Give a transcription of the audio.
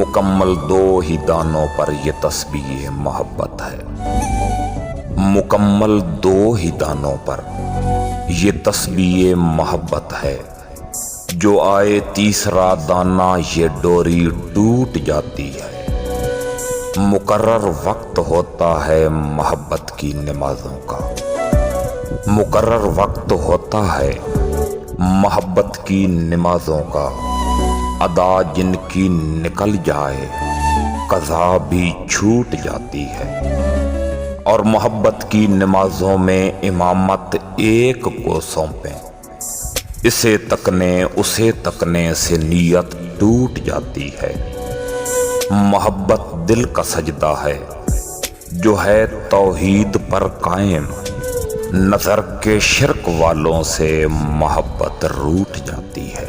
مکمل دو ہی دانوں پر یہ تسبیح محبت ہے، مکمل دو ہی دانوں پر یہ تسبیح محبت ہے۔ جو آئے تیسرا دانہ یہ ڈوری ٹوٹ جاتی ہے۔ مقرر وقت ہوتا ہے محبت کی نمازوں کا، مقرر وقت ہوتا ہے محبت کی نمازوں کا۔ ادا جن کی نکل جائے قضا بھی چھوٹ جاتی ہے، اور محبت کی نمازوں میں امامت ایک کو سونپیں، اسے تکنے اسے تکنے سے نیت ٹوٹ جاتی ہے۔ محبت دل کا سجدہ ہے جو ہے توحید پر قائم، نظر کے شرک والوں سے محبت روٹھ جاتی ہے۔